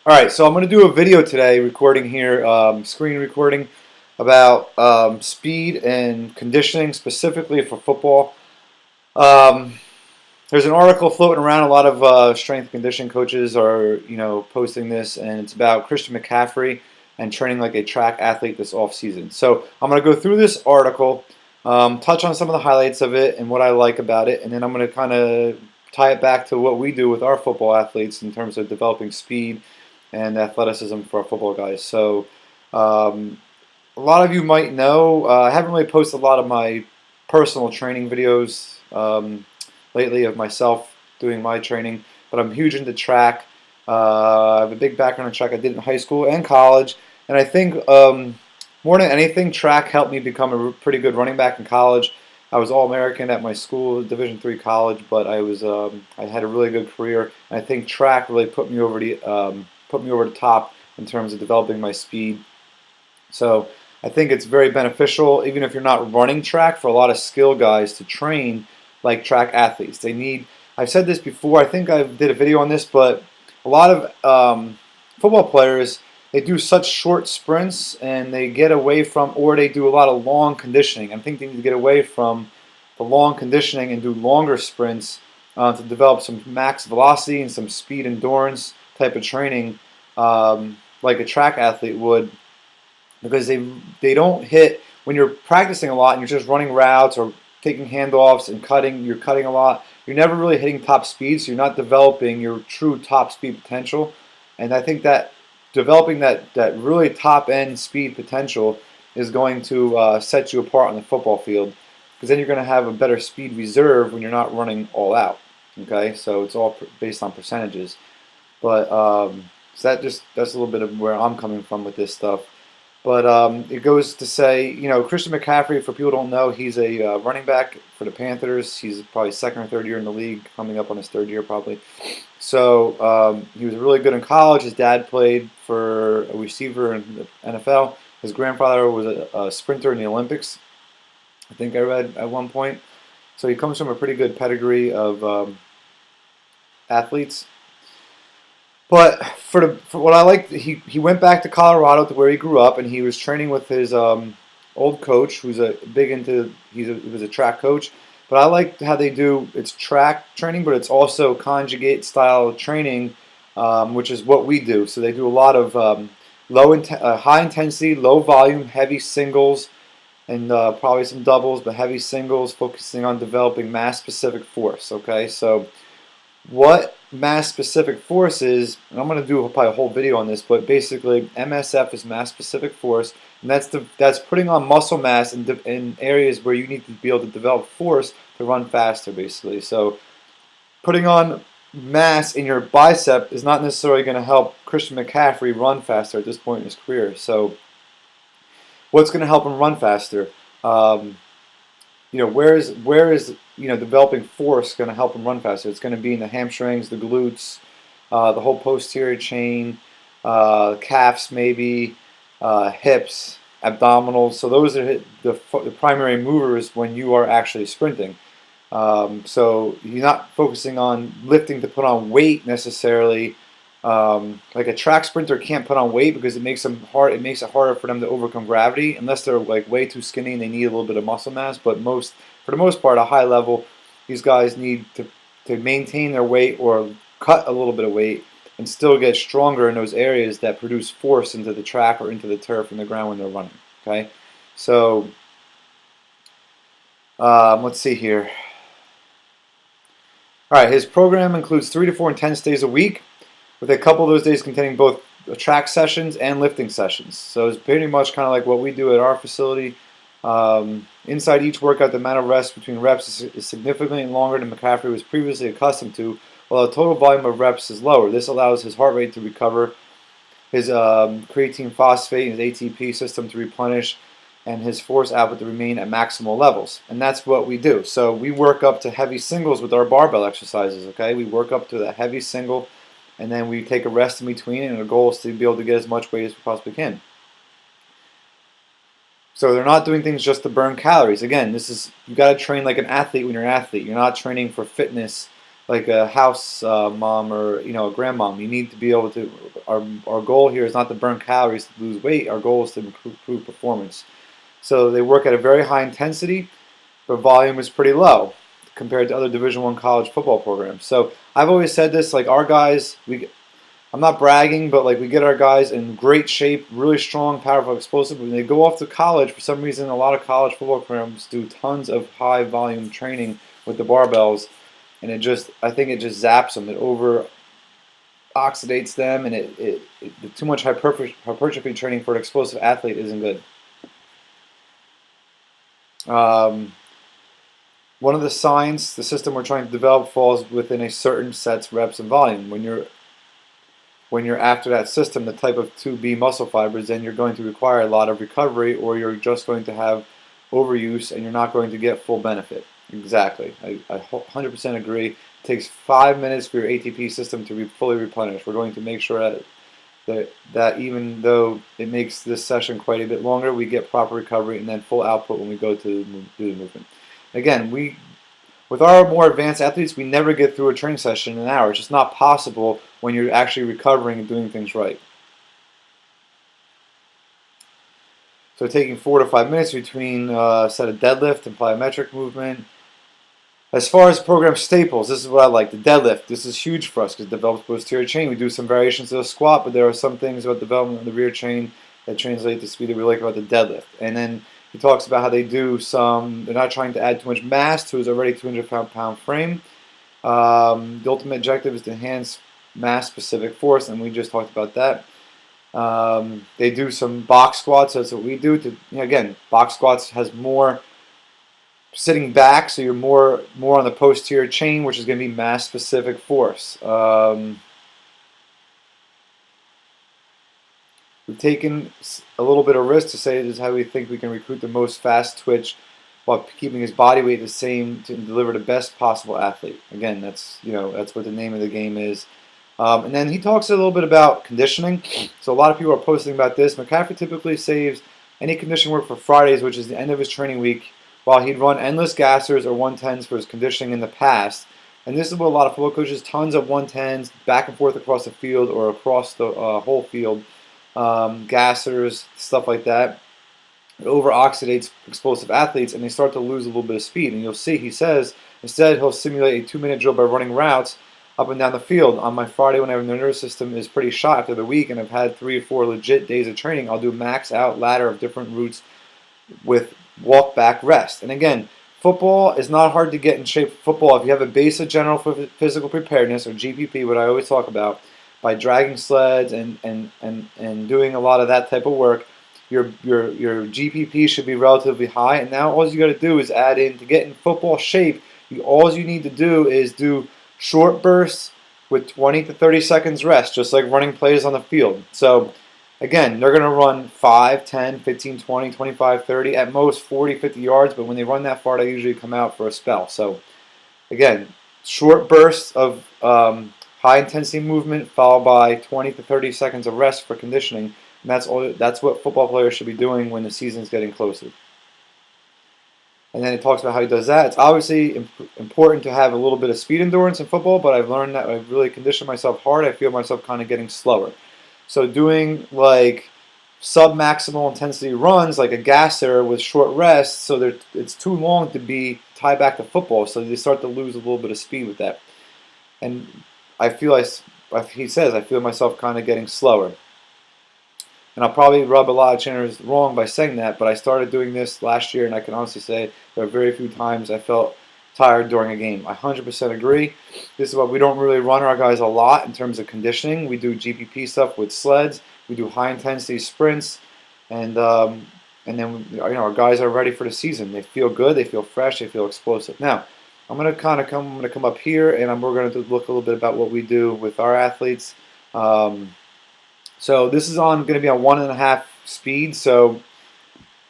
All right, so I'm going to do a video today, recording here, screen recording about speed and conditioning, specifically for football. Um, there's an article floating around. A lot of strength and conditioning coaches are, posting this, and it's about Christian McCaffrey and training like a track athlete this off season. So I'm going to go through this article, touch on some of the highlights of it and what I like about it, and then I'm going to kind of tie it back to what we do with our football athletes in terms of developing speed and athleticism for our football guys. So um, a lot of you might know I haven't really posted a lot of my personal training videos lately of myself doing my training, but I'm huge into track. I have a big background in track. I did it in high school and college, and I think more than anything, track helped me become a pretty good running back in college. I was All-American at my school, Division III college, but I had a really good career, and I think track really put me over the top in terms of developing my speed. So I think it's very beneficial, even if you're not running track, for a lot of skill guys to train like track athletes. I've said this before, I think I did a video on this, but a lot of football players, they do such short sprints and they get away from, or they do a lot of long conditioning. I think they need to get away from the long conditioning and do longer sprints to develop some max velocity and some speed endurance type of training like a track athlete would, because they don't hit when you're practicing a lot and you're just running routes or taking handoffs and cutting. You're cutting a lot. You're never really hitting top speed, so you're not developing your true top speed potential. And I think that developing that really top end speed potential is going to set you apart on the football field, because then you're going to have a better speed reserve when you're not running all out. Okay, so it's all based on percentages. But so that's a little bit of where I'm coming from with this stuff. But it goes to say, Christian McCaffrey, for people who don't know, he's a running back for the Panthers. He's probably second or third year in the league, coming up on his third year probably. So he was really good in college. His dad played for a receiver in the NFL. His grandfather was a sprinter in the Olympics, I think I read at one point. So he comes from a pretty good pedigree of athletes. But for what I like, he went back to Colorado, to where he grew up, and he was training with his old coach, who's he was a track coach. But I like how they do, it's track training, but it's also conjugate style training, which is what we do. So they do a lot of high intensity, low volume, heavy singles, and probably some doubles, but heavy singles, focusing on developing mass specific force. Okay, so what mass specific force is, and I'm going to do probably a whole video on this, but basically MSF is mass specific force, and that's putting on muscle mass in areas where you need to be able to develop force to run faster, basically. So putting on mass in your bicep is not necessarily going to help Christian McCaffrey run faster at this point in his career. So what's going to help him run faster? Where is developing force going to help him run faster? It's going to be in the hamstrings, the glutes, the whole posterior chain, calves maybe, hips, abdominals. So those are the primary movers when you are actually sprinting. So you're not focusing on lifting to put on weight necessarily. Like a track sprinter can't put on weight because it makes them hard. It makes it harder for them to overcome gravity unless they're like way too skinny and they need a little bit of muscle mass. But for the most part, at a high level, these guys need to maintain their weight or cut a little bit of weight and still get stronger in those areas that produce force into the track or into the turf and the ground when they're running. Okay, so let's see here. All right, his program includes 3 to 4 intense days a week, with a couple of those days containing both track sessions and lifting sessions. So it's pretty much kind of like what we do at our facility. Inside each workout, the amount of rest between reps is significantly longer than McCaffrey was previously accustomed to, while the total volume of reps is lower. This allows his heart rate to recover, his creatine phosphate and his ATP system to replenish, and his force output to remain at maximal levels. And that's what we do. So we work up to heavy singles with our barbell exercises. Okay, we work up to that heavy single, and then we take a rest in between, and our goal is to be able to get as much weight as we possibly can. So they're not doing things just to burn calories. Again, you got to train like an athlete when you're an athlete. You're not training for fitness like a house mom or a grandmom. You need to be able to. Our goal here is not to burn calories to lose weight. Our goal is to improve performance. So they work at a very high intensity, but volume is pretty low compared to other Division I college football programs. So I've always said this, like our guys, I'm not bragging, but like we get our guys in great shape, really strong, powerful, explosive. When they go off to college, for some reason, a lot of college football programs do tons of high volume training with the barbells, and I think it just zaps them. It over oxidates them, and too much hypertrophy training for an explosive athlete isn't good. One of the science, the system we're trying to develop falls within a certain sets, reps, and volume. When you're after that system, the type of 2B muscle fibers, then you're going to require a lot of recovery, or you're just going to have overuse, and you're not going to get full benefit. Exactly. I 100% agree. It takes 5 minutes for your ATP system to be fully replenished. We're going to make sure that even though it makes this session quite a bit longer, we get proper recovery and then full output when we go to do the movement. Again, with our more advanced athletes, we never get through a training session in an hour. It's just not possible when you're actually recovering and doing things right. So taking 4 to 5 minutes between a set of deadlift and plyometric movement. As far as program staples, this is what I like. The deadlift, this is huge for us because it develops posterior chain. We do some variations of the squat, but there are some things about development of the rear chain that translate to speed that we like about the deadlift. And then he talks about how they do they're not trying to add too much mass to his already 200-pound frame. The ultimate objective is to enhance mass-specific force, and we just talked about that. They do some box squats. That's what we do. Again, box squats has more sitting back, so you're more on the posterior chain, which is going to be mass-specific force. We've taken a little bit of risk to say this is how we think we can recruit the most fast twitch while keeping his body weight the same to deliver the best possible athlete. Again, that's what the name of the game is. And then he talks a little bit about conditioning. So a lot of people are posting about this. McCaffrey typically saves any conditioning work for Fridays, which is the end of his training week, while he'd run endless gassers or 110s for his conditioning in the past. And this is what a lot of football coaches, tons of 110s back and forth across the field or across the whole field, gassers, stuff like that. It over-oxidates explosive athletes, and they start to lose a little bit of speed. And you'll see, he says, instead he'll simulate a 2-minute drill by running routes up and down the field. On my Friday, whenever the nervous system is pretty shot after the week and I've had 3 or 4 legit days of training, I'll do max out ladder of different routes with walk back rest. And again, football is not hard to get in shape for football if you have a base of general physical preparedness, or GPP, what I always talk about, by dragging sleds and doing a lot of that type of work. Your GPP should be relatively high, and now all you got to do is add in, to get in football shape, all you need to do is do short bursts with 20 to 30 seconds rest, just like running plays on the field. So again, they're going to run 5, 10, 15, 20, 25, 30, at most 40, 50 yards, but when they run that far, they usually come out for a spell. So again, short bursts of high intensity movement followed by 20 to 30 seconds of rest for conditioning. And that's what football players should be doing when the season's getting closer. And then it talks about how he does that. It's obviously important to have a little bit of speed endurance in football, but I've learned that I've really conditioned myself hard. I feel myself kind of getting slower. So doing like sub-maximal intensity runs, like a gasser with short rests, so it's too long to be tied back to football, so they start to lose a little bit of speed with that. And he says, I feel myself kind of getting slower. And I'll probably rub a lot of trainers wrong by saying that, but I started doing this last year, and I can honestly say there are very few times I felt tired during a game. I 100% agree. This is why we don't really run our guys a lot in terms of conditioning. We do GPP stuff with sleds. We do high-intensity sprints, and then our guys are ready for the season. They feel good. They feel fresh. They feel explosive. Now, I'm going to come up here, and we're going to look a little bit about what we do with our athletes. So this is going to be on 1.5 speed, so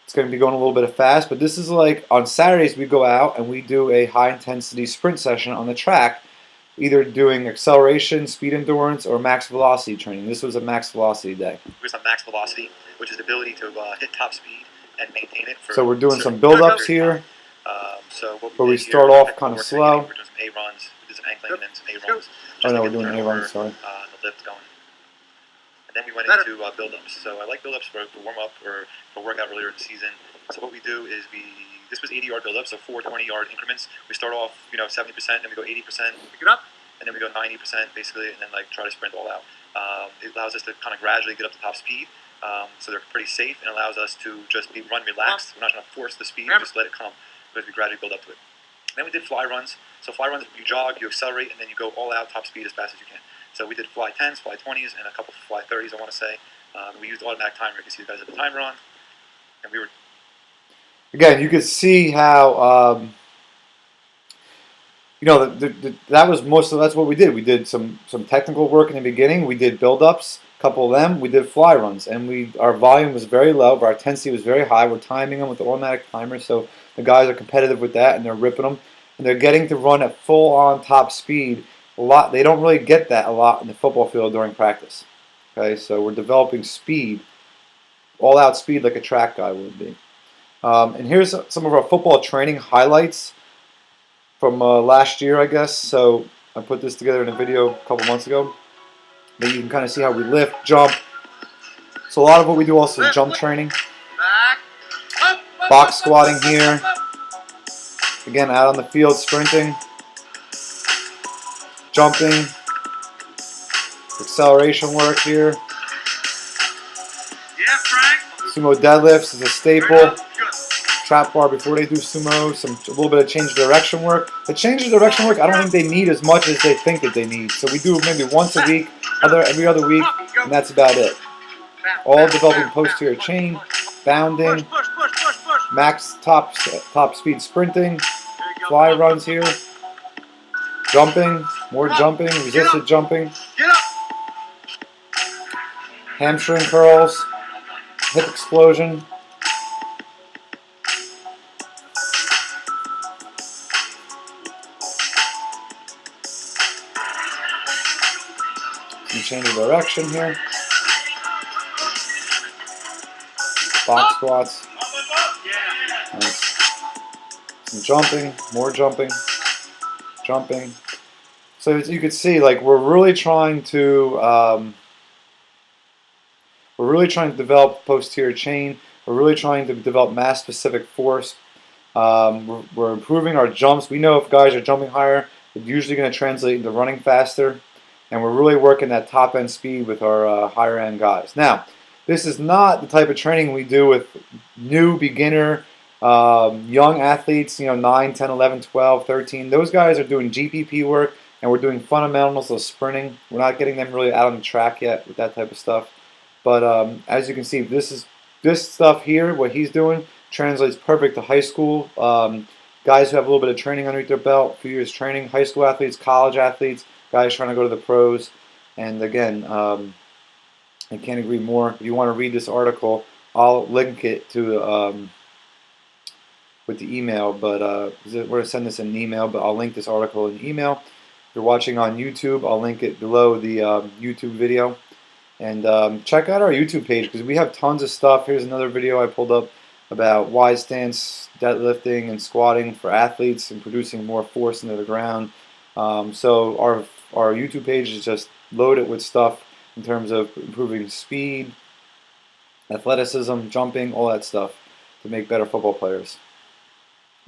it's going to be going a little bit fast. But this is like on Saturdays we go out and we do a high-intensity sprint session on the track, either doing acceleration, speed endurance, or max velocity training. This was a max velocity day. We're on max velocity, which is the ability to hit top speed and maintain it. So we're doing some build-ups here, So where we start off kind of slow. We're doing some A runs. We did some ankling and then some A-runs. Oh no, to we're get the doing turnover, A-runs, sorry. and the lift going. And then we went into build-ups. So I like build-ups for warm-up or for workout earlier in the season. So what we do is this was 80-yard build-up, so 4 20-yard increments. We start off, 70%, then we go 80%, pick it up, and then we go 90% basically, and then like try to sprint all out. It allows us to kind of gradually get up to top speed, so they're pretty safe, and allows us to just run relaxed. We're not trying to force the speed, we just let it come because we gradually build up to it. Then we did fly runs. So fly runs, you jog, you accelerate, and then you go all out top speed as fast as you can. So we did fly 10s, fly 20s, and a couple of fly 30s, I want to say. We used automatic timer. You can see the guys had the timer on, and we were. Again, you could see how that was that's what we did. We did some technical work in the beginning. We did build-ups, a couple of them. We did fly runs, and our volume was very low, but our intensity was very high. We're timing them with the automatic timer, so the guys are competitive with that, and they're ripping them, and they're getting to run at full-on top speed. A lot. They don't really get that a lot in the football field during practice. Okay, so we're developing speed, all-out speed like a track guy would be. And here's some of our football training highlights from last year, I guess. So I put this together in a video a couple months ago. But you can kind of see how we lift, jump. So a lot of what we do also is jump training. Box squatting here. Again, out on the field, sprinting. Jumping. Acceleration work here. Sumo deadlifts is a staple. Trap bar before they do sumo. A little bit of change of direction work. The change of direction work, I don't think they need as much as they think that they need. So we do maybe once a week, every other week, and that's about it. All developing posterior chain, bounding, max top speed sprinting, fly runs here, jumping, more jumping, resisted jumping, hamstring curls, hip explosion. Some change of direction here. Box squats. Nice. Some jumping, more jumping, jumping. So as you can see, like we're really trying to develop posterior chain. We're really trying to develop mass-specific force. We're improving our jumps. We know if guys are jumping higher, it's usually going to translate into running faster. And we're really working that top-end speed with our higher-end guys. Now, this is not the type of training we do with new, beginner, young athletes, 9, 10, 11, 12, 13. Those guys are doing GPP work, and we're doing fundamentals of sprinting. We're not getting them really out on the track yet with that type of stuff. But as you can see, this stuff here, what he's doing, translates perfect to high school. Guys who have a little bit of training underneath their belt, a few years training, high school athletes, college athletes, guys trying to go to the pros. And again, I can't agree more. If you want to read this article, I'll link it to with the email. But we're going to send this in an email, but I'll link this article in the email. If you're watching on YouTube, I'll link it below the YouTube video. And check out our YouTube page because we have tons of stuff. Here's another video I pulled up about wide stance, deadlifting, and squatting for athletes and producing more force into the ground. So our YouTube page is just loaded with stuff in terms of improving speed, athleticism, jumping, all that stuff to make better football players.